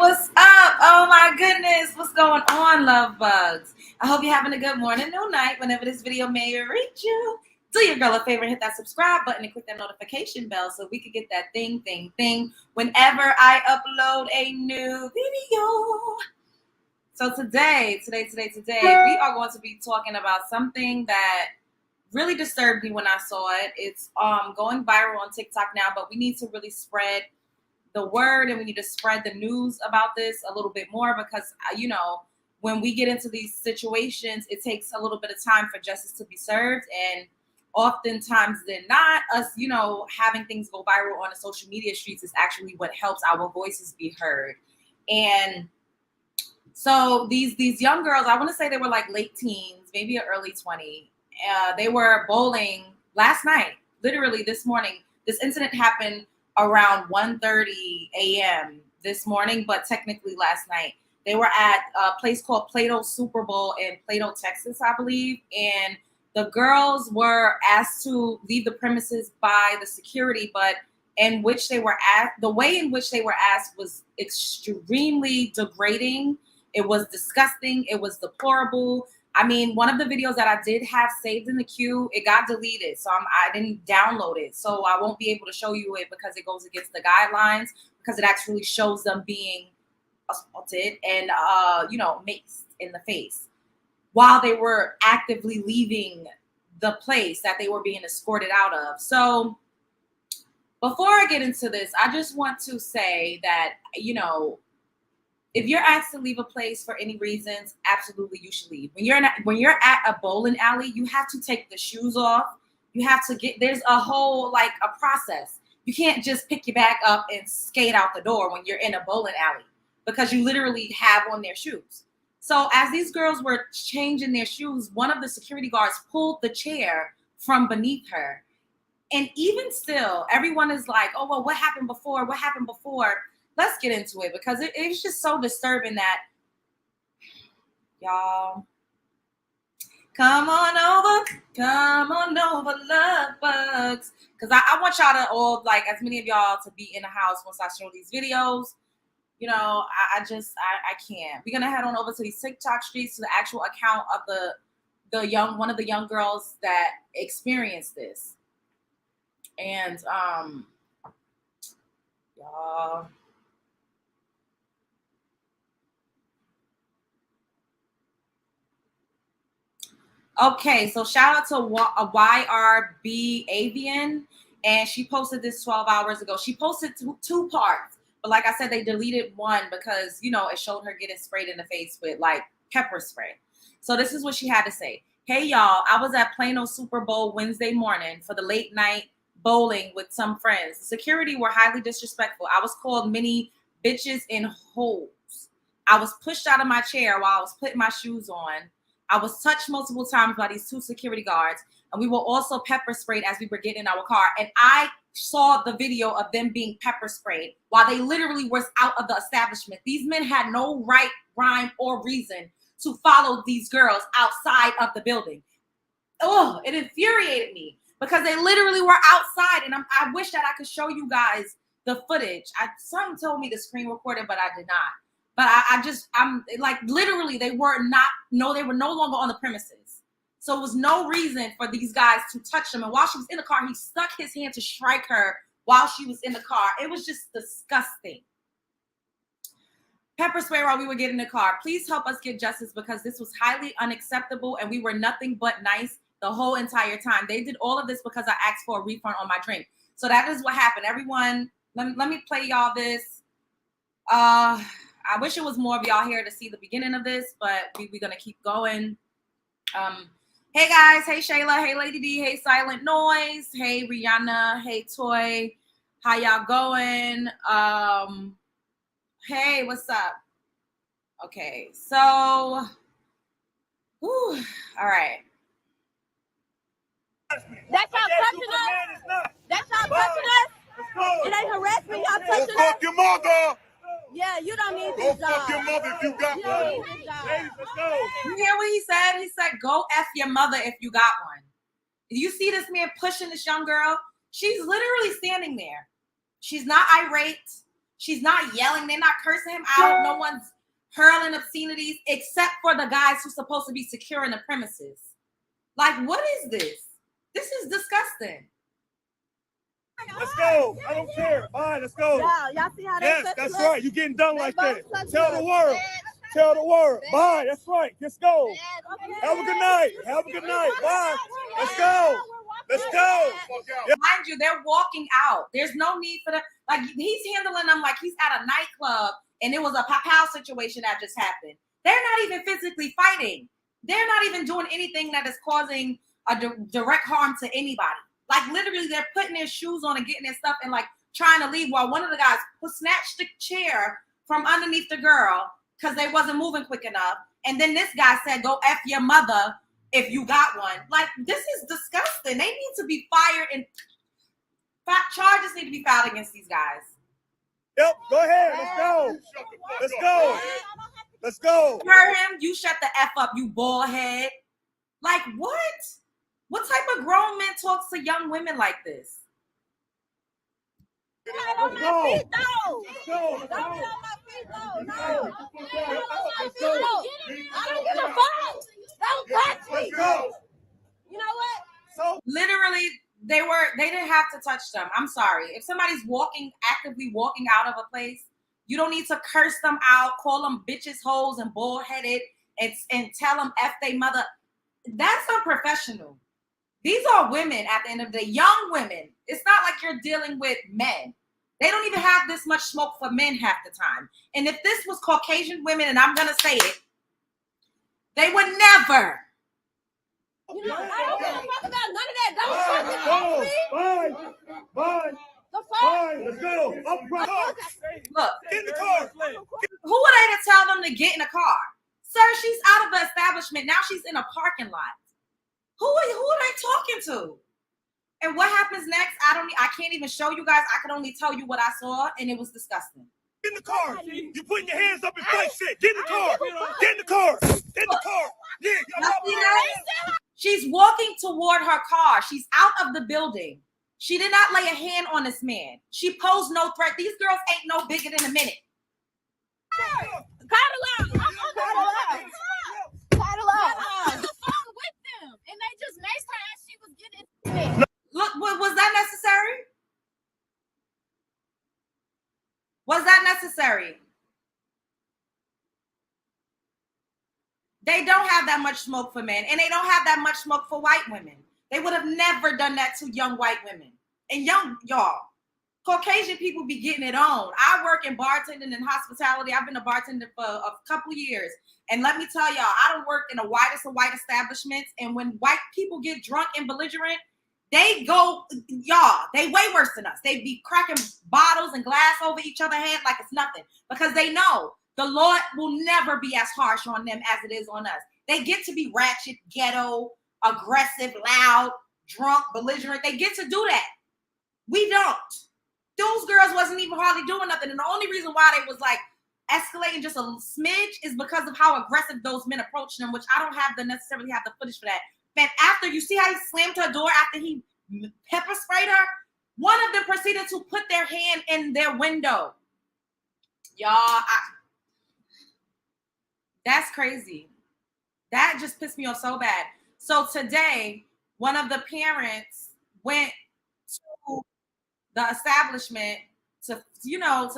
what's up? Oh my goodness, what's going on, love bugs? I hope you're having a good morning, no night, whenever this video may reach you. Do your girl a favor and hit that subscribe button and click that notification bell so we can get that thing whenever I upload a new video. So today, we are going to be talking about something that really disturbed me when I saw it. It's going viral on TikTok now, but we need to really spread the word and we need to spread the news about this a little bit more because, you know, when we get into these situations, it takes a little bit of time for justice to be served. And oftentimes than not, us, you know, having things go viral on the social media streets is actually what helps our voices be heard. And so these young girls, I want to say they were like late teens, maybe an early 20. They were bowling last night, literally this morning. This incident happened around 1:30 a.m. this morning, but technically last night. They were at a place called Plato Superbowl in Plato, Texas, I believe. And the girls were asked to leave the premises by the security, but the way in which they were asked was extremely degrading. It was disgusting. It was deplorable. I mean, one of the videos that I did have saved in the queue, it got deleted. So I didn't download it. So I won't be able to show you it because it goes against the guidelines, because it actually shows them being assaulted and, you know, maced in the face while they were actively leaving the place that they were being escorted out of. So before I get into this, I just want to say that, you know, if you're asked to leave a place for any reasons, absolutely you should leave. When you're at a bowling alley, you have to take the shoes off. You have to there's a whole, like, a process. You can't just pick your bag up and skate out the door when you're in a bowling alley because you literally have on their shoes. So as these girls were changing their shoes, one of the security guards pulled the chair from beneath her. And even still, everyone is like, oh, well, what happened before? What happened before? Let's get into it because it's just so disturbing that, y'all, come on over, love bugs. Because I want y'all to all, like, as many of y'all to be in the house once I show these videos. You know, I can't. We're going to head on over to these TikTok streets to the actual account of one of the young girls that experienced this. And, y'all. Okay, so shout out to YRB Avian, and she posted this 12 hours ago. She posted two parts, but like I said, they deleted one because, you know, it showed her getting sprayed in the face with, like, pepper spray. So this is what she had to say. Hey, y'all, I was at Plano Super Bowl Wednesday morning for the late night bowling with some friends. The security were highly disrespectful. I was called many bitches and hoes. I was pushed out of my chair while I was putting my shoes on. I was touched multiple times by these two security guards, and we were also pepper sprayed as we were getting in our car. And I saw the video of them being pepper sprayed while they literally was out of the establishment. These men had no right, rhyme, or reason to follow these girls outside of the building. Oh, it infuriated me because they literally were outside, and I wish that I could show you guys the footage. Someone told me to screen record it, but I did not. But I'm like, literally, they were no longer on the premises. So it was no reason for these guys to touch them. And while she was in the car, he stuck his hand to strike her while she was in the car. It was just disgusting. Pepper spray while we were getting in the car. Please help us get justice because this was highly unacceptable and we were nothing but nice the whole entire time. They did all of this because I asked for a refund on my drink. So that is what happened. Everyone, let me play y'all this. I wish it was more of y'all here to see the beginning of this, but we're going to keep going. Hey, guys. Hey, Shayla. Hey, Lady D. Hey, Silent Noise. Hey, Rihanna. Hey, Toy. How y'all going? Hey, what's up? Okay, so, all right. That's y'all touching us? That's y'all touching us? It ain't harassment, y'all touching us? Fuck your mother! Yeah, you don't need this job. Fuck your mother if you got You one. don't need this job. Ladies, let's go. You hear what he said? He said, go F your mother if you got one. You see this man pushing this young girl? She's literally standing there. She's not irate. She's not yelling. They're not cursing him out. No one's hurling obscenities except for the guys who's supposed to be securing the premises. Like, what is this? This is disgusting. Let's go. I don't care. Fine, let's go. Y'all see how they Yes, that's right. You getting done like that. Tell the world. Tell the world. Bye. That's right. Let's go. Have a good night. Have a good night. Bye. Let's go. Let's go. Mind you, they're walking out. There's no need for that. Like, he's handling them like he's at a nightclub and it was a pow situation that just happened. They're not even physically fighting. They're not even doing anything that is causing a direct harm to anybody. Like, literally, they're putting their shoes on and getting their stuff and, like, trying to leave while one of the guys snatched the chair from underneath the girl because they wasn't moving quick enough. And then this guy said, go F your mother if you got one. Like, this is disgusting. They need to be fired and charges need to be filed against these guys. Yep, go ahead. Let's go. Let's go. Let's go. You heard him? You shut the F up, you bald head. Like, what? What type of grown man talks to young women like this? Let's go. Let's go. Don't get on my feet, though. No. I don't give a fuck. Don't touch me. Let's go. You know what? So Literally, they didn't have to touch them. I'm sorry. If somebody's actively walking out of a place, you don't need to curse them out, call them bitches, hoes, and bullheaded, and tell them F they mother. That's unprofessional. These are women at the end of the day, young women. It's not like you're dealing with men. They don't even have this much smoke for men half the time. And if this was Caucasian women, and I'm going to say it, they would never. You know, I don't give a fuck about none of that. Don't fucking me. Bye. Bye. The fuck? Bye. Let's go. Up front. Look, Get in the car. who are they to tell them to get in a car? Sir, she's out of the establishment. Now she's in a parking lot. Who are they talking to? And what happens next? I can't even show you guys. I can only tell you what I saw, and it was disgusting. Get in the car. You putting your hands up and fight shit. Get in the car. Get in the car. Get in the car. Yeah. Y'all see that? She's walking toward her car. She's out of the building. She did not lay a hand on this man. She posed no threat. These girls ain't no bigger than a minute. Cuddle up. Cuddle up. On the phone with them, and they just maced her as she was getting. Look, was that necessary? Was that necessary? They don't have that much smoke for men, and they don't have that much smoke for white women. They would have never done that to young white women. And y'all, Caucasian people be getting it on. I work in bartending and hospitality. I've been a bartender for a couple years. And let me tell y'all, I don't work in the whitest of white establishments. And when white people get drunk and belligerent, they go, they way worse than us. They be cracking bottles and glass over each other's head like it's nothing. Because they know the Lord will never be as harsh on them as it is on us. They get to be ratchet, ghetto, aggressive, loud, drunk, belligerent. They get to do that. We don't. Those girls wasn't even hardly doing nothing. And the only reason why they was like escalating just a smidge is because of how aggressive those men approached them, which I don't necessarily have the footage for that. But after, you see how he slammed her door after he pepper sprayed her? One of them proceeded to put their hand in their window. Y'all, that's crazy. That just pissed me off so bad. So today, one of the parents went to the establishment to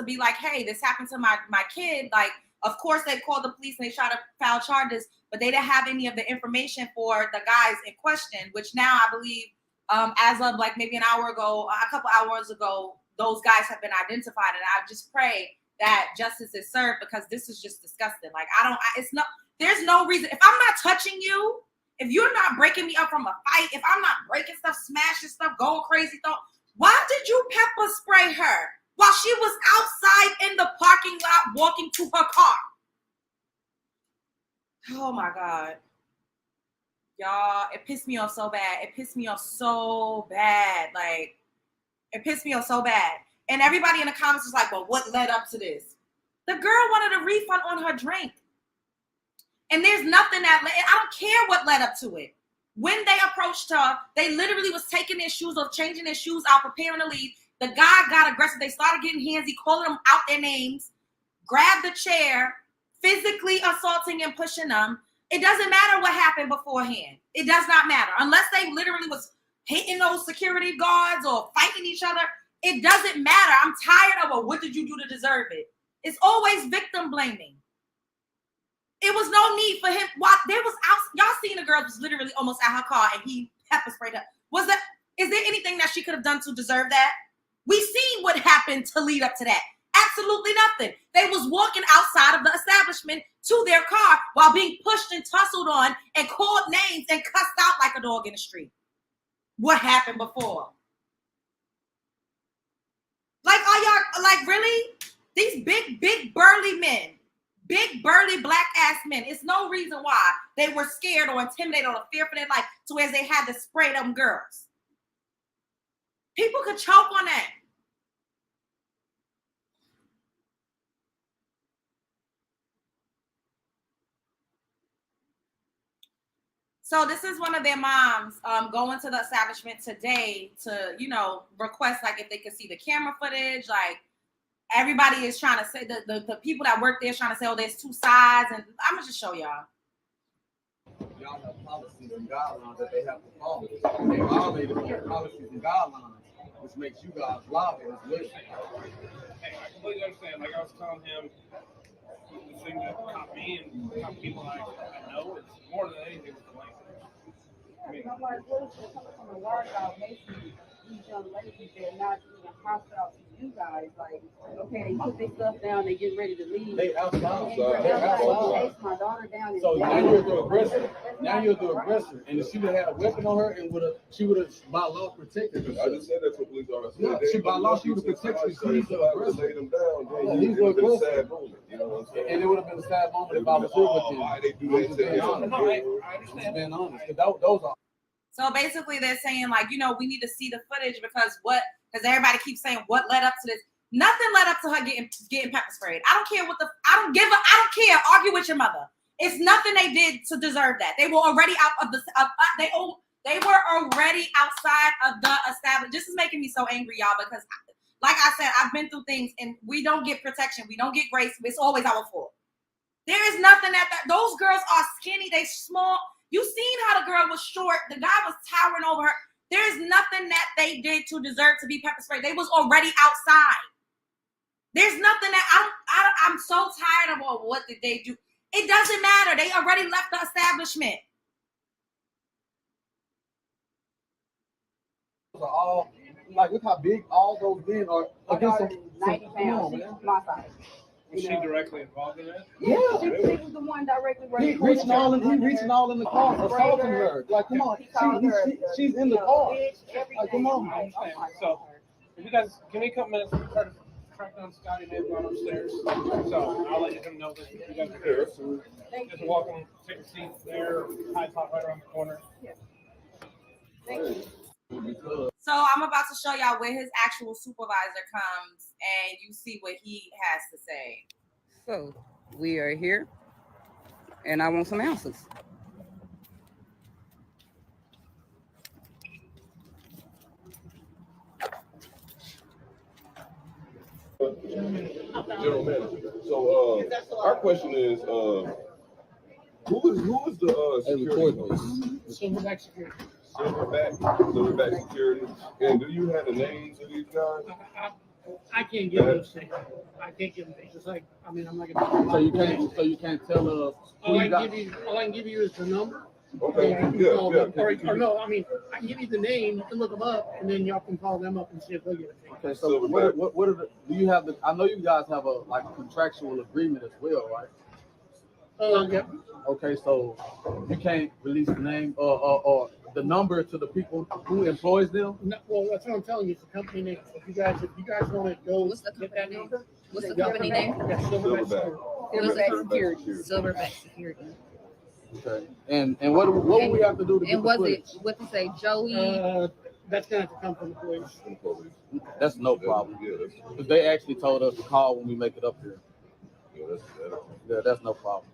be like, hey, this happened to my kid. Like, of course, they called the police and they tried to file charges, but they didn't have any of the information for the guys in question, which now I believe as of like maybe a couple hours ago, those guys have been identified. And I just pray that justice is served, because this is just disgusting. Like, there's no reason. If I'm not touching you, if you're not breaking me up from a fight, if I'm not breaking stuff, smashing stuff, going crazy, why did you pepper spray her while she was outside in the parking lot walking to her car? Oh my God. Y'all, it pissed me off so bad. It pissed me off so bad. Like, it pissed me off so bad. And everybody in the comments was like, well, what led up to this? The girl wanted a refund on her drink. And there's nothing I don't care what led up to it. When they approached her, they literally was taking their shoes off, changing their shoes out, preparing to leave. The guy got aggressive. They started getting handsy, calling them out their names, grabbed the chair, physically assaulting and pushing them. It doesn't matter what happened beforehand. It does not matter. Unless they literally was hitting those security guards or fighting each other, it doesn't matter. I'm tired of, well, what did you do to deserve it? It's always victim blaming. It was no need for him. There was out. Y'all seen the girl was literally almost at her car and he pepper sprayed her. Is there anything that she could have done to deserve that? We seen what happened to lead up to that. Absolutely nothing. They was walking outside of the establishment to their car while being pushed and tussled on and called names and cussed out like a dog in the street. What happened before? Like, are y'all, like, really? These big, burly men, big, burly, black-ass men, it's no reason why they were scared or intimidated or fear for their life to where they had to spray them girls. People could choke on that. So this is one of their moms going to the establishment today to, you know, request, like, if they could see the camera footage. Like, everybody is trying to say, the people that work there is trying to say, oh, there's two sides. And I'm going to just show y'all. Y'all have policies and guidelines that they have to follow. They violated their policies and guidelines, which makes you guys liable as well. Hey, I completely understand. Like I was telling him, the thing that caught me and caught people I know, it's more than anything with the language. I mean, I'm like, what if they're coming from the workout, making these young ladies, they're not even hostile to you guys. Like, okay, they put their stuff down, they get ready to leave. They outside. And they're outside. Chase my daughter down. And So now you're the aggressor. Now you're the aggressor. And if she would have had a weapon on her and she would have by law protected her. I just said that to police officers. Yeah, she by law she would have protected her. She's the aggressor. Laid them down. Yeah, he's the aggressor. Sad moment, you know what I'm saying? And it would have been a sad moment if I was here with him. Why they do that? Just being honest. no, I Just understand. being honest. Because those are. So basically they're saying, like, you know, we need to see the footage because everybody keeps saying what led up to this. Nothing led up to her getting pepper sprayed. I don't care I don't care. Argue with your mother. It's nothing they did to deserve that. They were already out of they were already outside of the establishment. This is making me so angry, y'all, because like I said, I've been through things and we don't get protection. We don't get grace. It's always our fault. There is nothing those girls are skinny. They small. You seen how the girl was short. The guy was towering over her. There is nothing that they did to deserve to be pepper sprayed. They was already outside. There's nothing that I'm so tired of what did they do. It doesn't matter. They already left the establishment. Are all like look how big all those men are against them. 90 pounds. My size. Was she directly involved in that? Yeah. She was the one directly He reaching all in the car, assaulting her. Like, come on, she's in the car. Like, come on. I understand. So, if you guys give me a couple minutes to try to track down Scotty, they've gone upstairs. So I'll let them know that you guys are here. So just walk in, take a seat there, high top right around the corner. Thank you. So I'm about to show y'all where his actual supervisor comes and you see what he has to say. So we are here and I want some answers. General manager. So our question is, who is the security? Silverback Security. Silverback Security. And do you have the names of these guys? I can't give those things. I can't give them things. It's like, I mean, I'm not gonna. So you can't tell us. All I can give you is the number. Okay. You can Yeah. call them, or no, I mean, I can give you the name. You can look them up, and then y'all can call them up and see if they'll get it. Okay, so what are the? Do you have the? I know you guys have a contractual agreement as well, right? Yeah. Okay, so you can't release the name or the number to the people who employs them. No, well, that's what I'm telling you. It's the company name. If you guys want to go What's the get company that name? number, What's the company name? yeah, Silverback. Silverback Security. Silverback Security. Okay, and what do we have to do to get And the was footage? it what to say, Joey? That's gonna have to come from the police. That's no problem. Yeah, Because they actually told us to call when we make it up here. Yeah, that's no problem.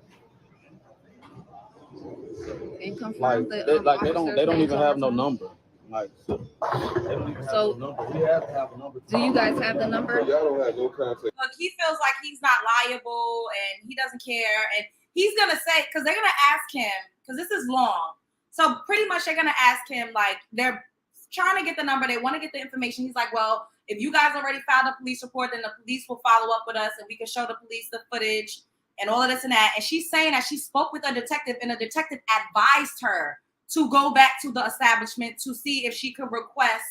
And confirm Like the they don't even have no number. Like, so they don't even have So- a number. We have to have a number. Do you guys have the number? Y'all don't have no contact. Look, he feels like he's not liable and he doesn't care. And he's going to say, because they're going to ask him, because this is long. So pretty much they're going to ask him, like, they're trying to get the number. They want to get the information. He's like, well, if you guys already filed a police report, then the police will follow up with us and we can show the police the footage and all of this and that. And she's saying that she spoke with a detective and a detective advised her to go back to the establishment to see if she could request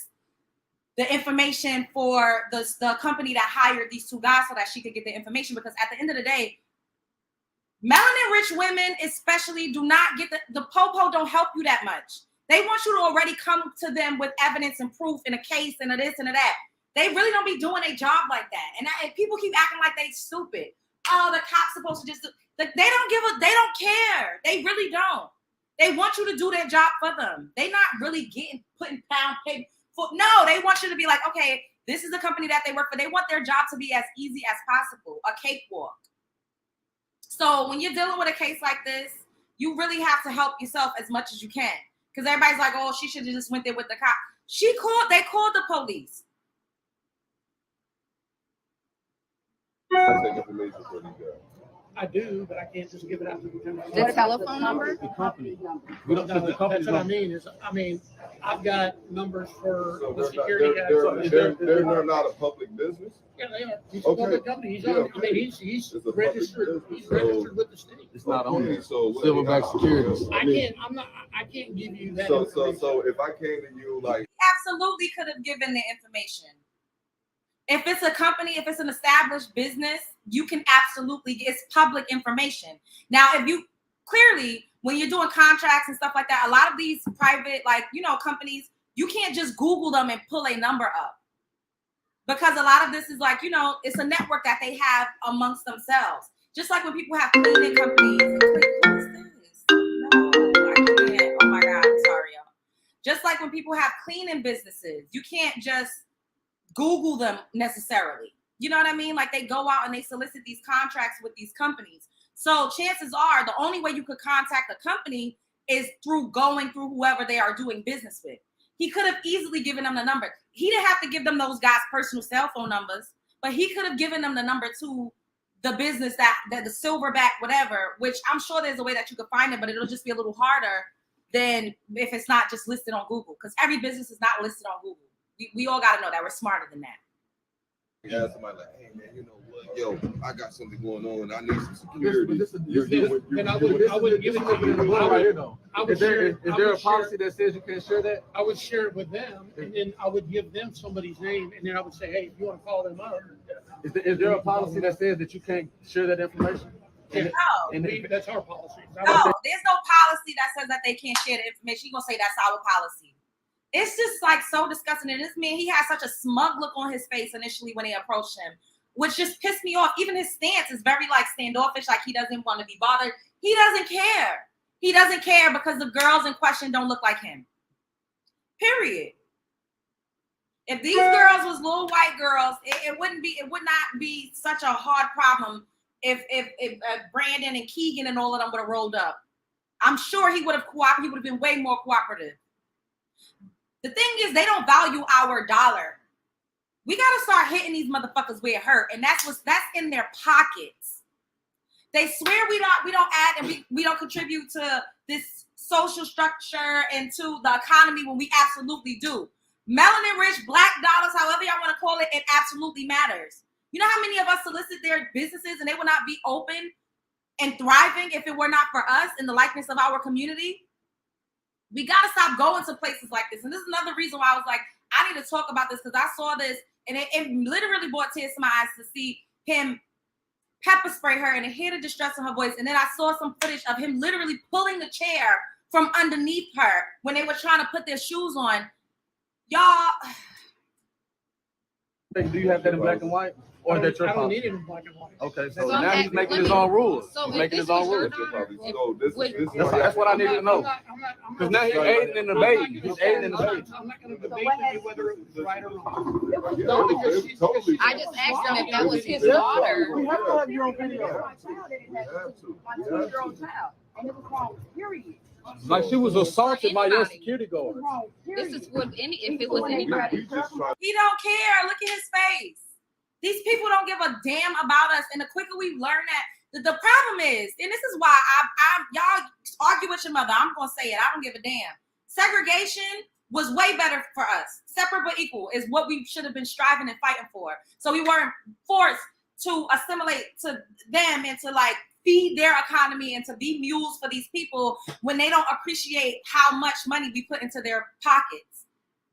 the information for the company that hired these two guys so that she could get the information. Because at the end of the day, melanin-rich women especially do not get the po-po don't help you that much. They want you to already come to them with evidence and proof in a case and a this and a that. They really don't be doing a job like that. And people keep acting like they stupid. Oh, the cop's supposed to just they don't care. They really don't. They want you to do their job for them. They not really putting pound paper for. No, they want you to be like, okay, this is the company that they work for. They want their job to be as easy as possible, a cakewalk. So when you're dealing with a case like this, you really have to help yourself as much as you can. Because everybody's like, oh, she should have just went there with the cop. They called the police. Contact information for these guys. I do, but I can't just give it out to the The telephone number? The company. We don't No, the company's that's what I number. mean. I've got numbers for So the they're not, security guys. they're not a public business. Yeah, they are. He's Okay. a public company. He's on. Yeah, I mean, he's It's a public registered. business, He's so- registered with the state. It's not on there. So what- Silverback Securities. I can't give you that. So information. if I came to you like, Absolutely could have given the information. If it's a company, if it's an established business, you can absolutely, it's public information. Now, if you clearly, when you're doing contracts and stuff like that, a lot of these private, companies, you can't just Google them and pull a number up. Because a lot of this is it's a network that they have amongst themselves. Just like when people have cleaning companies. What is this? No, I can't. Oh my God, I'm sorry, y'all. Just like when people have cleaning businesses, you can't just Google them necessarily. You know what I mean? Like they go out and they solicit these contracts with these companies. So chances are the only way you could contact a company is through going through whoever they are doing business with. He could have easily given them the number. He didn't have to give them those guys' personal cell phone numbers, but he could have given them the number to the business that the Silverback, whatever, which I'm sure there's a way that you could find it, but it'll just be a little harder than if it's not just listed on Google, because every business is not listed on Google. We all got to know that we're smarter than that. you ask somebody like, hey man, you know what? Yo, I got something going on. I need some security. And I would give it to you. I would Is there a policy that says you can't share that? I would share it with them, and then I would give them somebody's name, and then I would say, hey, if you want to call them up. Is there a policy that says that you can't share that information? Yeah. No, And That's our policy. no, there's no policy that says that they can't share the information. You're going to say that's our policy. It's just so disgusting. And this man, he had such a smug look on his face initially when they approached him, which just pissed me off. Even his stance is very standoffish, like he doesn't want to be bothered. He doesn't care. He doesn't care because the girls in question don't look like him. Period. If these girls was little white girls, it would not be such a hard problem if Brandon and Keegan and all of them would have rolled up. I'm sure he would have cooperated. He would have been way more cooperative. The thing is, they don't value our dollar. We got to start hitting these motherfuckers where it hurt, and that's in their pockets. They swear we don't add and we don't contribute to this social structure and to the economy when we absolutely do. Melanin rich, black dollars, however y'all want to call it, it absolutely matters. You know how many of us solicit their businesses and they would not be open and thriving if it were not for us in the likeness of our community? We got to stop going to places like this. And this is another reason why I was like, I need to talk about this, because I saw this and it literally brought tears to my eyes to see him pepper spray her and hear the distress in her voice. And then I saw some footage of him literally pulling the chair from underneath her when they were trying to put their shoes on. Y'all. Do you have that in black and white? Or is that your I don't policy? need it in black and white. Okay, so So now he's let making me- his own rules. so He's if making this his own was your rules. daughter, So this is That's what I need to know. I'm not Because now he's aiding in the bait. He's aiding in the bait. I'm not going to debate with you whether it was right or wrong. I just asked him if that was his daughter. We have to have you on video. My 2-year-old child, and it was wrong, period. Like she was assaulted by your security guard. This is what if it was anybody. He don't care. Look at his face. These people don't give a damn about us. And the quicker we learn that, the problem is, and this is why y'all argue with your mother. I'm gonna say it. I don't give a damn. Segregation was way better for us. Separate but equal is what we should have been striving and fighting for. So we weren't forced to assimilate to them and to like feed their economy and to be mules for these people when they don't appreciate how much money we put into their pockets.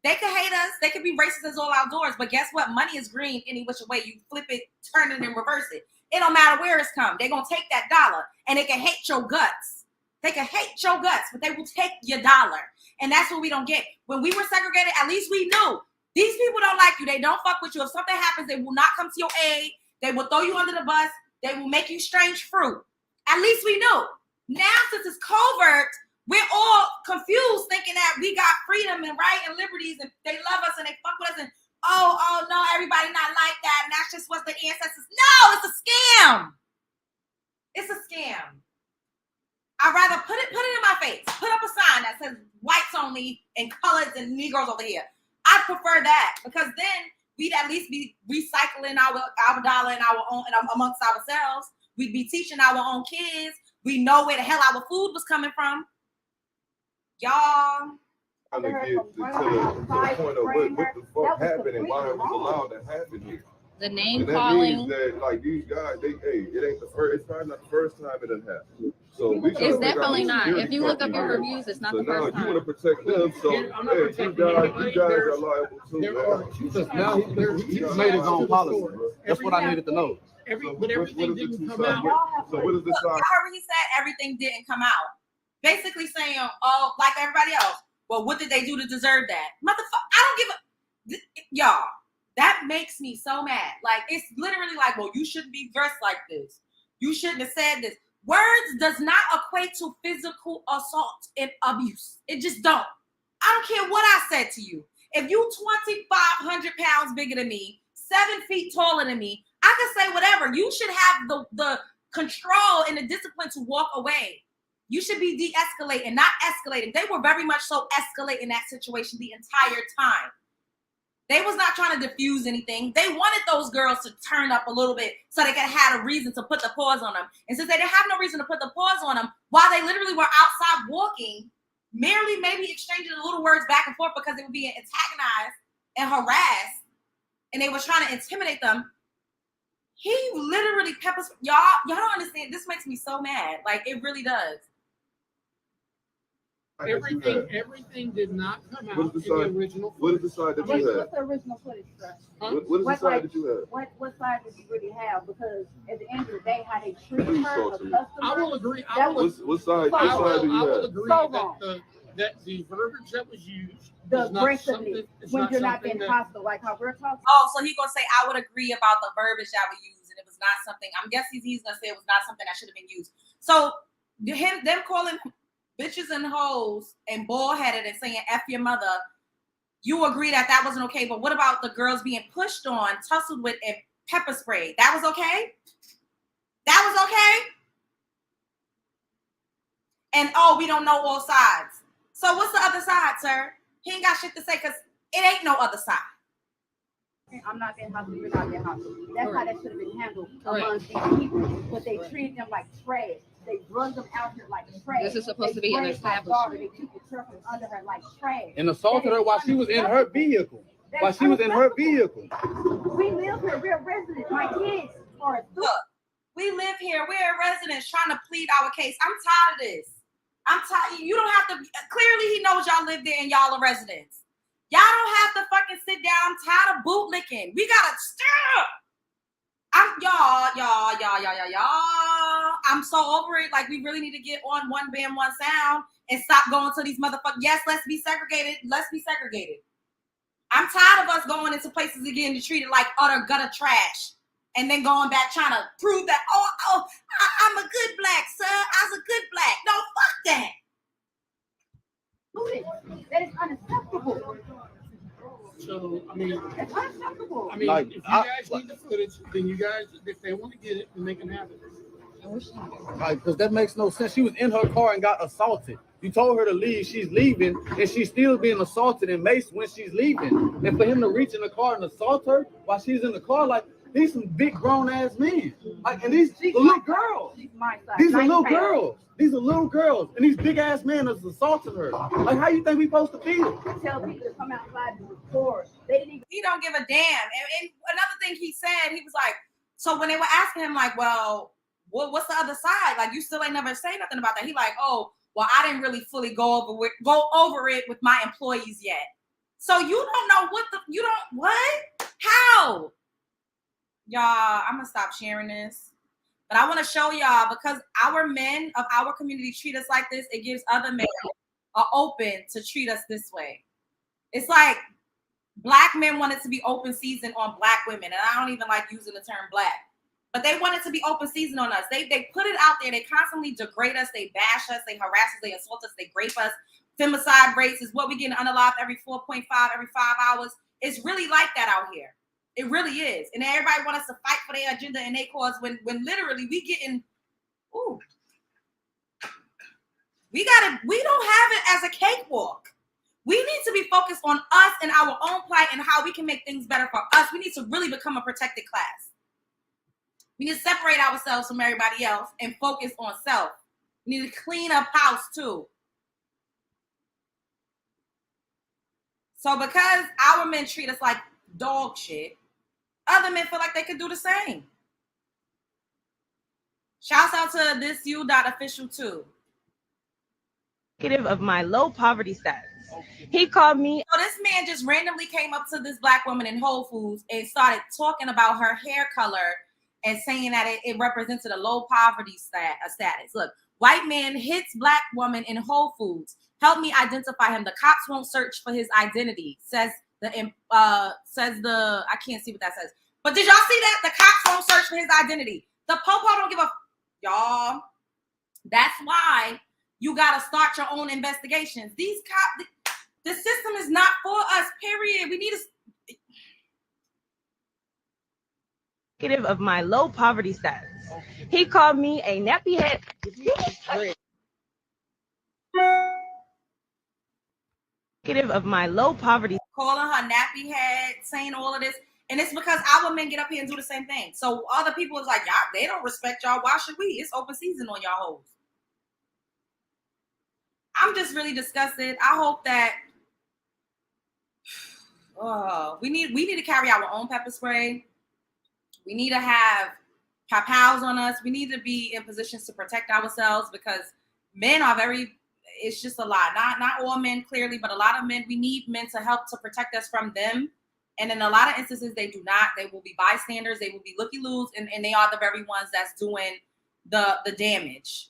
They could hate us. They could be racist as all outdoors. But guess what? Money is green any which way. You flip it, turn it, and reverse it. It don't matter where it's come. They're going to take that dollar and they can hate your guts. They can hate your guts, but they will take your dollar. And that's what we don't get. When we were segregated, at least we knew these people don't like you. They don't fuck with you. If something happens, they will not come to your aid. They will throw you under the bus. They will make you strange fruit. At least we knew. Now, since it's covert, we're all confused thinking that we got freedom and right and liberties and they love us and they fuck with us and oh no, everybody not like that and that's just what the ancestors. No, it's a scam. It's a scam. I'd rather put it in my face. Put up a sign that says whites only and coloreds and Negroes over here. I prefer that because then we'd at least be recycling our dollar and our own and amongst ourselves. We'd be teaching our own kids. We know where the hell our food was coming from. Y'all. I'm gonna get to the point of what the fuck happened and why it was allowed to happen here. The name and that calling. means that like these guys, it ain't the first. It's probably not the first time it done happened. So It's definitely not. If you look up your reviews, it's not the first now time. you want to protect them. So hey, you guys are liable too. Because now he made his own policy. That's what I needed to know. But everything didn't come out. So what is the I side? heard what he said. Everything didn't come out. Basically saying, oh, like everybody else. Well, what did they do to deserve that? Motherfucker, I don't give a y'all. That makes me so mad. Like it's literally like, well, you shouldn't be dressed like this. You shouldn't have said this. Words does not equate to physical assault and abuse. It just don't. I don't care what I said to you. If you 2,500 pounds bigger than me, 7 feet taller than me, I can say whatever. You should have the control and the discipline to walk away. You should be de-escalating, not escalating. They were very much so escalating that situation the entire time. They was not trying to diffuse anything. They wanted those girls to turn up a little bit so they could have a reason to put the pause on them. And since they didn't have no reason to put the pause on them, while they literally were outside walking, merely maybe exchanging the little words back and forth because they were being antagonized and harassed, and they were trying to intimidate them, he literally peppers. Y'all don't understand. This makes me so mad. Like, it really does. Everything did not come out in the original. What is the side that you have? What's the original footage, sir? What is the side that you have? What side did you really have? Because at the end of the day, how they treat her, a customer. I will agree. What side do you I will have? agree that the verbiage that was used. The aggressiveness when you're not being hostile, like how we're talking. Oh, so he gonna say I would agree about the verbiage that we used, and it was not something. I'm guessing he's gonna say it was not something that should have been used. So them calling bitches and hoes and bald-headed and saying F your mother, you agree that wasn't okay, but what about the girls being pushed on, tussled with, and pepper sprayed? That was okay? That was okay? And we don't know all sides. So what's the other side, sir? He ain't got shit to say because it ain't no other side. I'm not being hostile, you're not being hostile. That's how that should have been handled amongst these people. But they treated them like trash. They drug them out here like trash. This is supposed to be an establishment. They took the turf under her like trash. And assaulted her while she was in her vehicle. We live here, we're residents. My kids are. Look, we live here. We're residents trying to plead our case. I'm tired of this. I'm tired. You don't have to. Clearly, he knows y'all live there and y'all are residents. Y'all don't have to fucking sit down. I'm tired of bootlicking. We gotta stir up. Y'all. I'm so over it. Like, we really need to get on one band, one sound and stop going to these motherfuckers. Yes, let's be segregated. Let's be segregated. I'm tired of us going into places again to treat it like utter gutter trash. And then going back trying to prove that, I'm a good black, sir. I was a good black. No, fuck that. That is unacceptable. So, I mean, It's unacceptable. if you guys need the footage, then you guys, if they want to get it, then they can have it. Because that makes no sense. She was in her car and got assaulted. You told her to leave. She's leaving, and she's still being assaulted and maced when she's leaving. And for him to reach in the car and assault her while she's in the car, like, these some big grown ass men. Like, and these little girls. These are little girls. These are little girls, and these big ass men is assaulting her. Like, how you think we supposed to feel? Tell people to come outside and record. They didn't even. He don't give a damn. And another thing he said, he was like, so when they were asking him, like, well, what's the other side? Like, you still ain't never say nothing about that. He like, oh, well, I didn't really fully go over it with my employees yet. So you don't know what? How? Y'all, I'm gonna stop sharing this. But I want to show y'all, because our men of our community treat us like this, it gives other men open to treat us this way. It's like black men wanted to be open season on black women. And I don't even like using the term black. But they wanted to be open season on us. They put it out there. They constantly degrade us. They bash us. They harass us. They assault us. They grape us. Femicide rates is what we get unalive every 4.5, every 5 hours. It's really like that out here. It really is. And everybody wants us to fight for their agenda and their cause when literally we getting, ooh. We don't have it as a cakewalk. We need to be focused on us and our own plight and how we can make things better for us. We need to really become a protected class. We need to separate ourselves from everybody else and focus on self. We need to clean up house too. So because our men treat us like dog shit, other men feel like they could do the same. Shouts out to this you.official too. Of my low poverty status. He called me. So this man just randomly came up to this black woman in Whole Foods and started talking about her hair color and saying that it represented a low poverty status. Look, white man hits black woman in Whole Foods. Help me identify him. The cops won't search for his identity. Says the I can't see what that says. But did y'all see that? The cops won't search for his identity. The popo don't give a y'all. That's why you gotta start your own investigations. These cops, the system is not for us. Period. We need to. Of my low poverty status. He called me a nappy head. Of my low poverty. Calling her nappy head, saying all of this. And it's because our men get up here and do the same thing. So other people is like, y'all, they don't respect y'all. Why should we? It's open season on y'all hoes. I'm just really disgusted. I hope that we need to carry our own pepper spray. We need to have pows on us. We need to be in positions to protect ourselves because men are it's just a lot. Not all men clearly, but a lot of men, we need men to help to protect us from them. And in a lot of instances, they do not. They will be bystanders. They will be looky-loos, and they are the very ones that's doing the damage.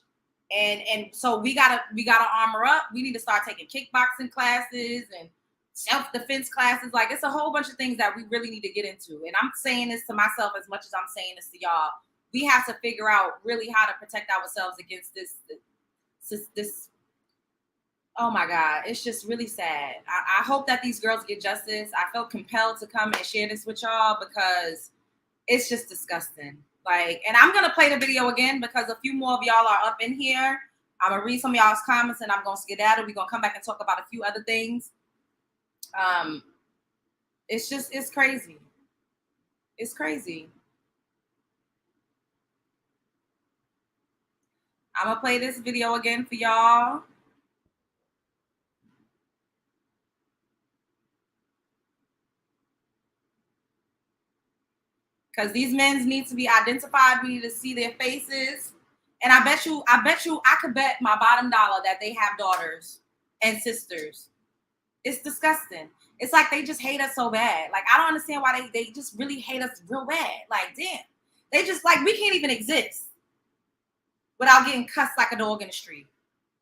And so we gotta armor up. We need to start taking kickboxing classes and self-defense classes. Like, it's a whole bunch of things that we really need to get into. And I'm saying this to myself as much as I'm saying this to y'all. We have to figure out really how to protect ourselves against this. Oh my God, it's just really sad. I hope that these girls get justice. I felt compelled to come and share this with y'all because it's just disgusting. Like, and I'm gonna play the video again because a few more of y'all are up in here. I'm gonna read some of y'all's comments and I'm gonna skedaddle. We're gonna come back and talk about a few other things. It's crazy. It's crazy. I'm gonna play this video again for y'all. Because these men need to be identified. We need to see their faces. And I bet you, I could bet my bottom dollar that they have daughters and sisters. It's disgusting. It's like they just hate us so bad. Like, I don't understand why they just really hate us real bad. Like, damn. They just, like, we can't even exist without getting cussed like a dog in the street.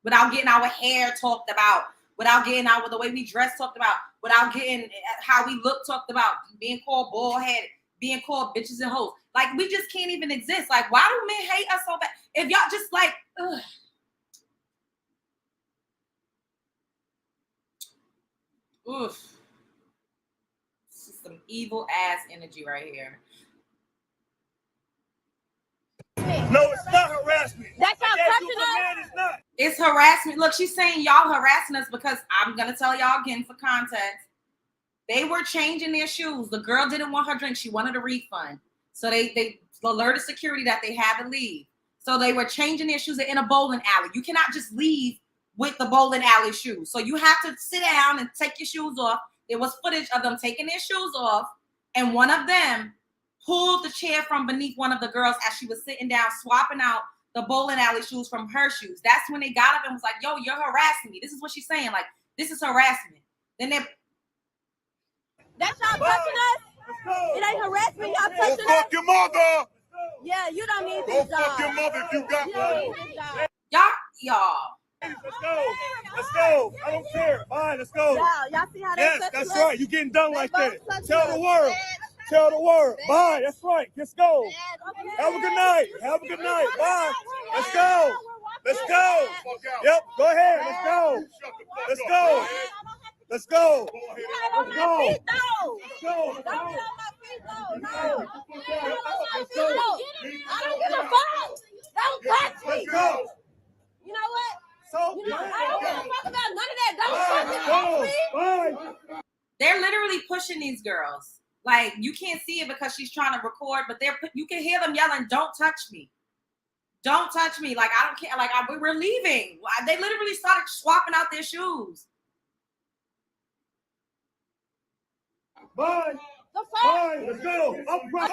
Without getting our hair talked about. Without getting the way we dress talked about. Without getting how we look talked about. Being called bald-headed. Being called bitches and hoes. Like, we just can't even exist. Like, why do men hate us so bad? If y'all just like, ugh. Oof. This is some evil ass energy right here. No, it's not harassment. That's how Yes, touching Superman is not. It's harassment. Look, she's saying y'all harassing us because I'm going to tell y'all again for context. They were changing their shoes. The girl didn't want her drink. She wanted a refund. So they alerted security that they had to leave. So they were changing their shoes in a bowling alley. You cannot just leave with the bowling alley shoes. So you have to sit down and take your shoes off. There was footage of them taking their shoes off. And one of them pulled the chair from beneath one of the girls as she was sitting down, swapping out the bowling alley shoes from her shoes. That's when they got up and was like, yo, you're harassing me. This is what she's saying. Like, this is harassment. Then they... That's y'all touching us? It ain't harassment, y'all Go touching us? fuck your mother. Yeah, you don't need Go this job. fuck your mother if you got You don't one. need this job. Y'all. Let's go. Let's go. I don't care. Bye. Let's go. Y'all see how they Yes, touching that's us? right. You getting done like that. Touching Tell the us. world. Tell the world. Bye. That's right. Let's go. Okay. Have a good night. Have a good night. Bye. Let's go. Let's go. Yep. Go ahead. Let's go. Let's go. Let's go. Let's go. Let's go. Don't get on my feet, though. No. Let's go. I don't give a fuck. Don't touch me. Let's go. You know what? So, You know, I don't give a fuck about none of that. Don't fucking touch me. Bye. They're literally pushing these girls. Like, you can't see it because she's trying to record, but you can hear them yelling, don't touch me. Don't touch me. Like, I don't care. Like, we're leaving. They literally started swapping out their shoes. Bye. Bye. Let's go. Up front.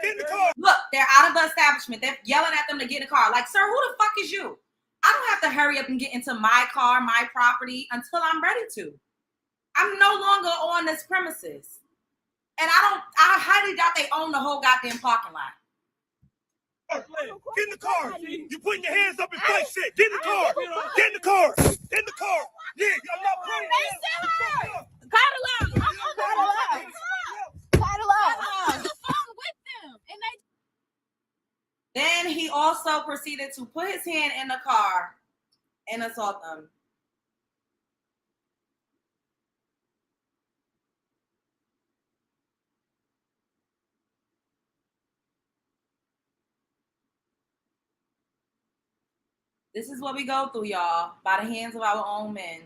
Get in the car. Look, they're out of the establishment. They're yelling at them to get in the car. Like, sir, who the fuck is you? I don't have to hurry up and get into my car, my property until I'm ready to. I'm no longer on this premises. And I highly doubt they own the whole goddamn parking lot. Get in the car. You putting your hands up and fight shit. Get in the car. Get in the car. Get in the car. Yeah, you're not playing. Cuddle out. Cuddle out. With them. And Then he also proceeded to put his hand in the car and assault them. This is what we go through, y'all, by the hands of our own men.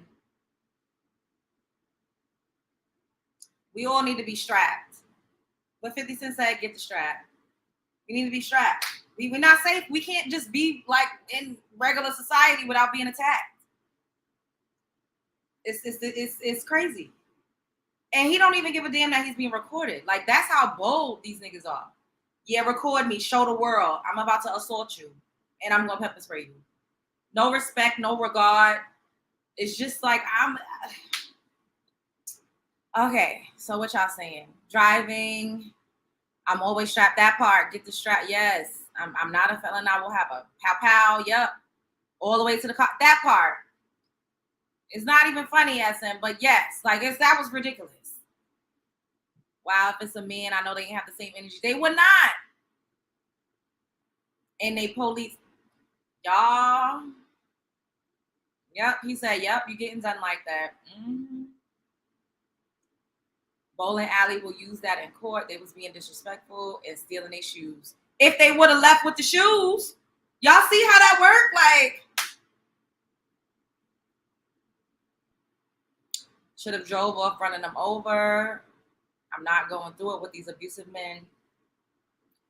We all need to be strapped. What 50 Cent said, get the strap. We need to be strapped. We're not safe. We can't just be like in regular society without being attacked. It's crazy. And he don't even give a damn that he's being recorded. Like, that's how bold these niggas are. Yeah, record me. Show the world. I'm about to assault you. And I'm going to pepper spray you. No respect, no regard. It's just like, okay, so what y'all saying? Driving. I'm always strapped. That part. Get the strap. Yes. I'm not a felon. I will have a pow. Yep. All the way to the car. That part. It's not even funny, SM, but yes. Like, that was ridiculous. Wow, if it's a man, I know they didn't have the same energy. They would not. And they police. Y'all. Yep. He said, yep, you're getting done like that. Mm-hmm. Bowling alley will use that in court. They was being disrespectful and stealing their shoes. If they would have left with the shoes, y'all see how that worked? Like, should have drove off running them over. I'm not going through it with these abusive men.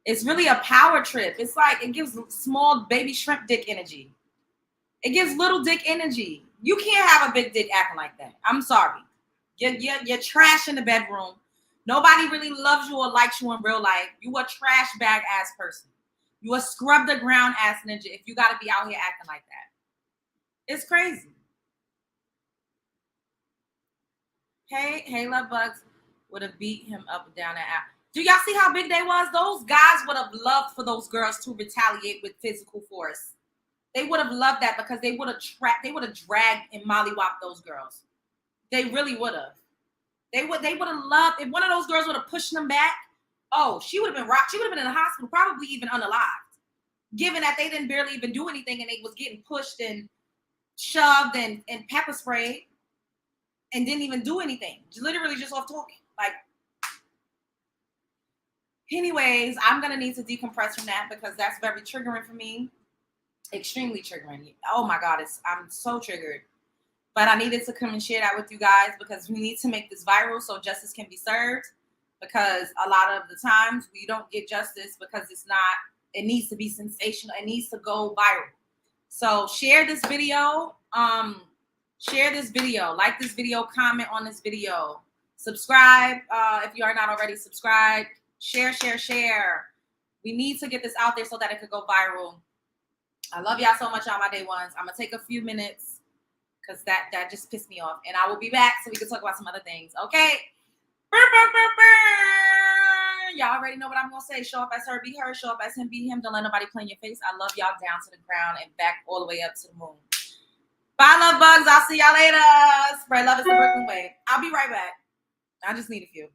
It's really a power trip. It's like, it gives small baby shrimp dick energy. It gives little dick energy. You can't have a big dick acting like that. I'm sorry. You're trash in the bedroom. Nobody really loves you or likes you in real life. You a trash bag ass person. You a scrub the ground ass ninja if you got to be out here acting like that. It's crazy. Hey, Love Bugs would have beat him up and down that app. Do y'all see how big they was? Those guys would have loved for those girls to retaliate with physical force. They would have loved that because they would have dragged and mollywopped those girls. They really would have. They would have loved if one of those girls would have pushed them back. Oh, she would have been rocked. She would have been in the hospital, probably even unalived. Given that they didn't barely even do anything and they was getting pushed and shoved and pepper sprayed and didn't even do anything. Literally just off talking. Like, anyways, I'm gonna need to decompress from that because that's very triggering for me. extremely triggering. Oh my God, I'm so triggered. But I needed to come and share that with you guys because we need to make this viral so justice can be served. Because a lot of the times we don't get justice because it needs to be sensational. It needs to go viral. So share this video. Share this video. Like this video. Comment on this video. Subscribe if you are not already subscribed. Share. We need to get this out there so that it could go viral. I love y'all so much, y'all, my day ones. I'm going to take a few minutes because that just pissed me off. And I will be back so we can talk about some other things. Okay? Y'all already know what I'm going to say. Show up as her, be her. Show up as him, be him. Don't let nobody play in your face. I love y'all down to the ground and back all the way up to the moon. Bye, love bugs. I'll see y'all later. Spread love is the Brooklyn way. I'll be right back. I just need a few.